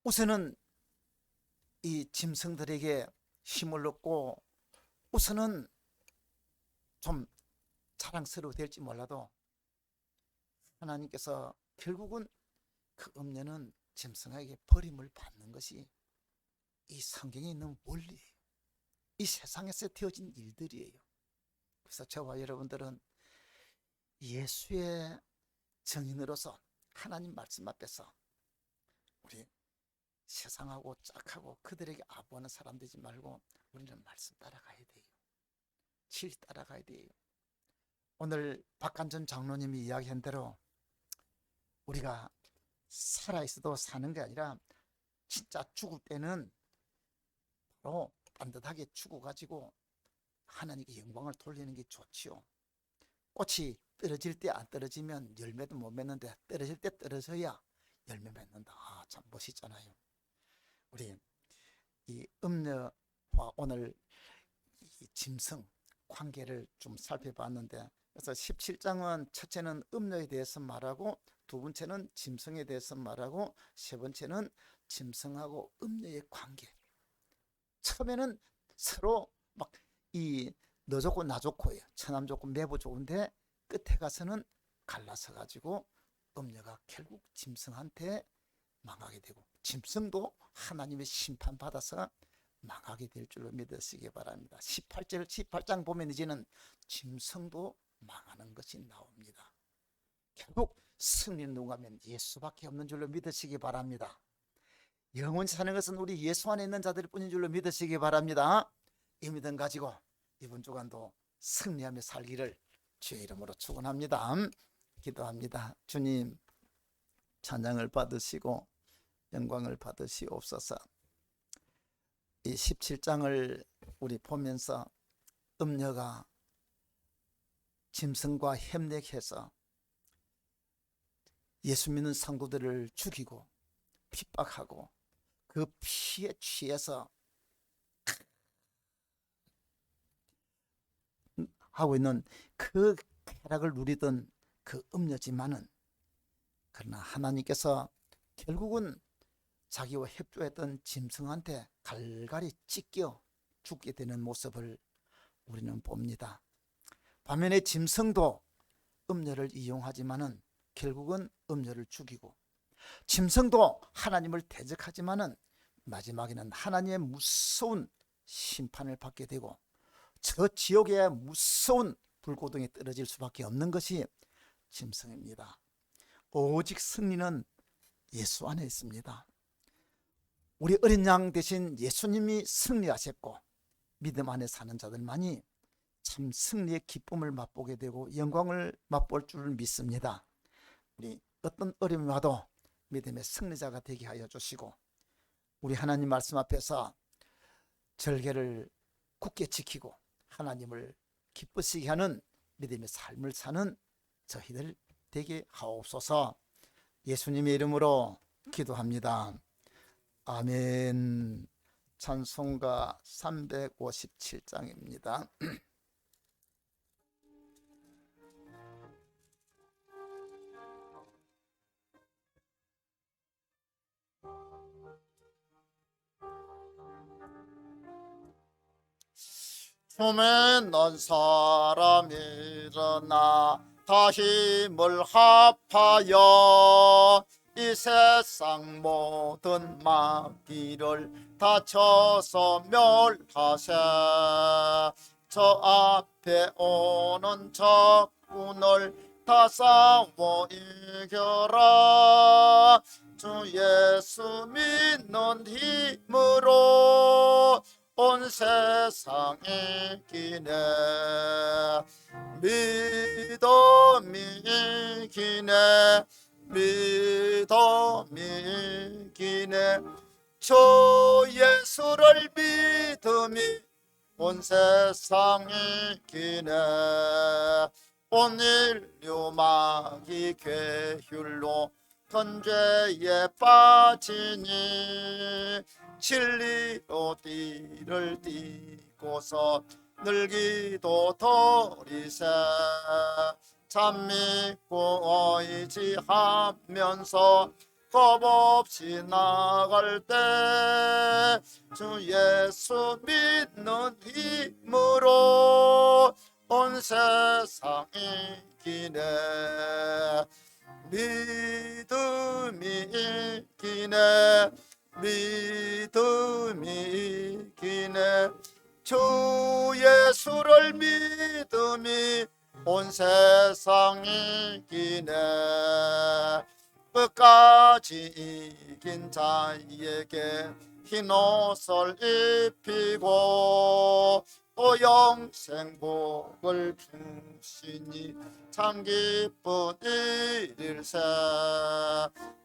우선은 이 짐승들에게 힘을 얻고 우선은 좀 자랑스러워 될지 몰라도 하나님께서 결국은 그 음녀는 짐승에게 버림을 받는 것이 이 성경에 있는 원리예요. 이 세상에서 되어진 일들이에요. 그래서 저와 여러분들은 예수의 증인으로서 하나님 말씀 앞에서 우리 세상하고 짝하고 그들에게 아부하는 사람 되지 말고 우리는 말씀 따라가야 돼요. 진리 따라가야 돼요. 오늘 박간전 장로님이 이야기한 대로 우리가 살아있어도 사는 게 아니라 진짜 죽을 때는 바로 반듯하게 죽어가지고 하나님께 영광을 돌리는 게 좋지요. 꽃이 떨어질 때 안 떨어지면 열매도 못 맺는데 떨어질 때 떨어져야 열매 맺는다. 아, 참 멋있잖아요. 우리 이 음녀와 오늘 이 짐승 관계를 좀 살펴봤는데, 그래서 17장은 첫째는 음녀에 대해서 말하고 두 번째는 짐승에 대해서 말하고 세 번째는 짐승하고 음녀의 관계. 처음에는 서로 막 이 너 좋고 나 좋고예요. 처남 좋고 매부 좋은데 끝에 가서는 갈라서 가지고 음녀가 결국 짐승한테 망하게 되고 짐승도 하나님의 심판받아서 망하게 될 줄로 믿으시기 바랍니다. 18장 보면 이제는 짐승도 망하는 것이 나옵니다. 결국 승리는 누가 하면 예수밖에 없는 줄로 믿으시기 바랍니다. 영원히 사는 것은 우리 예수 안에 있는 자들 뿐인 줄로 믿으시기 바랍니다. 이 믿음 가지고 이번 주간도 승리하며 살기를 주의 이름으로 축원합니다. 기도합니다. 주님, 찬양을 받으시고 영광을 받으시옵소서. 이 17장을 우리 보면서 음녀가 짐승과 협력해서 예수 믿는 성도들을 죽이고 핍박하고 그 피에 취해서 하고 있는 그 쾌락을 누리던 그 음녀지만은, 그러나 하나님께서 결국은 자기와 협조했던 짐승한테 갈갈이 찢겨 죽게 되는 모습을 우리는 봅니다. 반면에 짐승도 음녀를 이용하지만은 결국은 음녀를 죽이고, 짐승도 하나님을 대적하지만은 마지막에는 하나님의 무서운 심판을 받게 되고 저 지옥의 무서운 불고동에 떨어질 수밖에 없는 것이 짐승입니다. 오직 승리는 예수 안에 있습니다. 우리 어린 양 대신 예수님이 승리하셨고 믿음 안에 사는 자들만이 참 승리의 기쁨을 맛보게 되고 영광을 맛볼 줄 믿습니다. 우리 어떤 어려움이 와도 믿음의 승리자가 되게 하여 주시고, 우리 하나님 말씀 앞에서 절개를 굳게 지키고 하나님을 기쁘시게 하는 믿음의 삶을 사는 저희들 되게 하옵소서. 예수님의 이름으로 기도합니다. 아멘. 찬송가 357장입니다. 숨에 넌 사람이 일어나 다 힘을 합하여 이 세상 모든 마귀를 다쳐서 멸하세. 저 앞에 오는 적군을 다 싸워 이겨라. 주 예수 믿는 힘으로 온 세상 이기네. 믿음이 이기네. 믿음이 이기네. 주 예수를 믿음이 온 세상 이기네. 온 인류 마귀 괴율로 큰 죄에 빠지니 진리로 띠를 띠고서 늘기도 돌이세. 참 믿고 의지하면서 겁없이 나갈 때 주 예수 믿는 힘으로 온 세상 이기네. 믿음이 이기네. 믿음이 이기네. 주 예수를 믿음이 온 세상 이기네. 끝까지 이긴 자에게 흰옷을 입히고 또 영생복을 주시니 참 기쁜 일일세.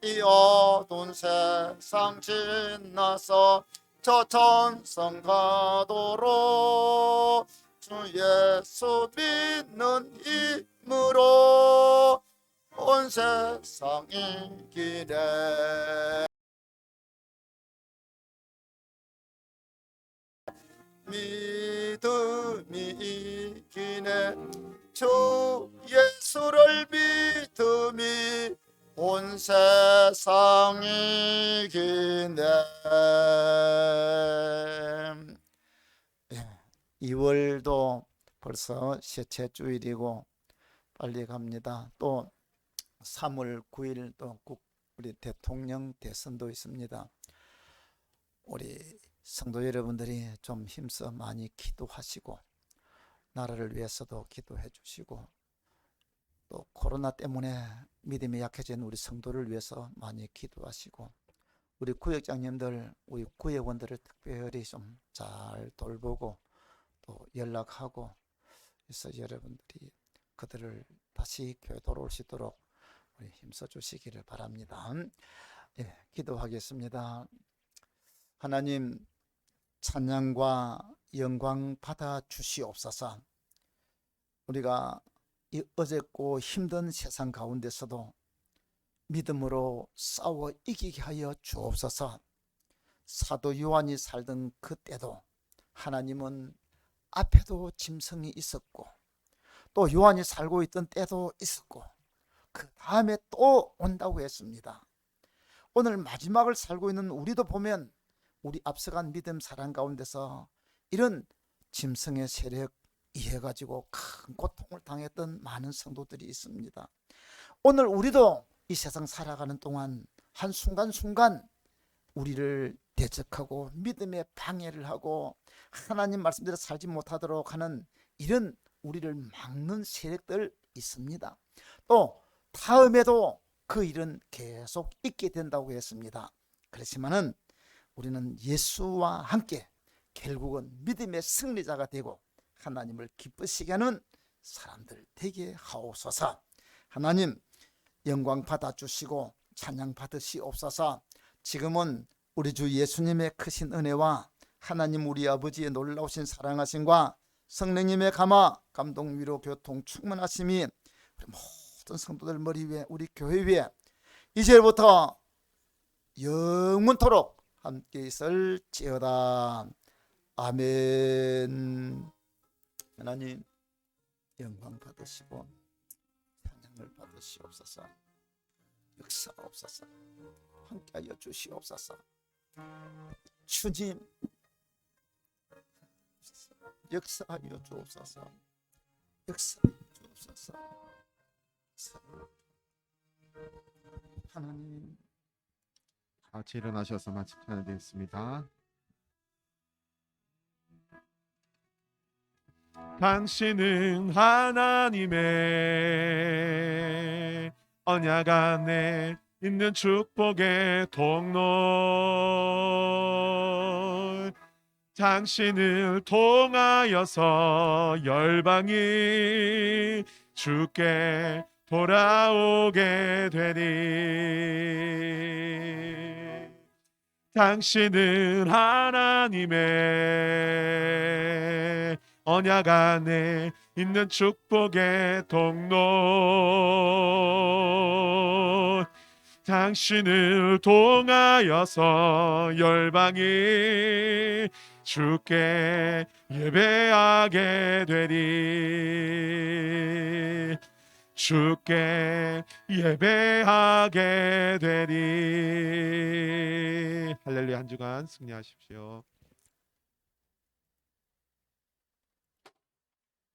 이 어두운 세상 지나서 저 천성 가도록 주 예수 믿는 힘으로 온 세상 이기네. 믿음이 이기네. 주 예수를 믿음이 온 세상 이기네. 2월도 벌써 셋째 주일이고 빨리 갑니다. 또 3월 9일 또 우리 대통령 대선도 있습니다. 우리 성도 여러분들이 좀 힘써 많이 기도하시고 나라를 위해서도 기도해 주시고, 또 코로나 때문에 믿음이 약해진 우리 성도를 위해서 많이 기도하시고, 우리 구역장님들, 우리 구역원들을 특별히 좀 잘 돌보고 또 연락하고, 그래서 여러분들이 그들을 다시 교회 돌아올 수 있도록 우리 힘써 주시기를 바랍니다. 기도하겠습니다. 하나님, 찬양과 영광 받아 주시옵소서. 우리가 이 어렵고 힘든 세상 가운데서도 믿음으로 싸워 이기게 하여 주옵소서. 사도 요한이 살던 그때도 하나님은 앞에도 짐승이 있었고 또 요한이 살고 있던 때도 있었고 그 다음에 또 온다고 했습니다. 오늘 마지막을 살고 있는 우리도 보면 우리 앞서간 믿음 사랑 가운데서 이런 짐승의 세력 이해가지고 큰 고통을 당했던 많은 성도들이 있습니다. 오늘 우리도 이 세상 살아가는 동안 한순간순간 우리를 대적하고 믿음에 방해를 하고 하나님 말씀대로 살지 못하도록 하는 이런 우리를 막는 세력들 있습니다. 또 다음에도 그 일은 계속 있게 된다고 했습니다. 그렇지만은 우리는 예수와 함께 결국은 믿음의 승리자가 되고 하나님을 기쁘시게 하는 사람들 되게 하옵소서. 하나님 영광 받아주시고 찬양 받으시옵소서. 지금은 우리 주 예수님의 크신 은혜와 하나님 우리 아버지의 놀라우신 사랑하심과 성령님의 감화 감동 위로 교통 충만하심이 우리 모든 성도들 머리 위에 우리 교회 위에 이제부터 영원토록 함께 있을지어다. 아멘. 하나님 영광 받으시고 찬양을 받으시옵소서. 역사옵소서. 함께하여 주시옵소서. 주님 역사하여 주옵소서. 역사하여 주옵소서. 하나님 같이 일어나셔서 마침 찬양드리겠습니다. 당신은 하나님의 언약 안에 있는 축복의 통로. 당신을 통하여서 열방이 주께 돌아오게 되니. 당신은 하나님의 언약 안에 있는 축복의 통로. 당신을 통하여서 열방이 주께 예배하게 되리. 주께 예배하게 되리. 할렐루야. 한 주간 승리하십시오.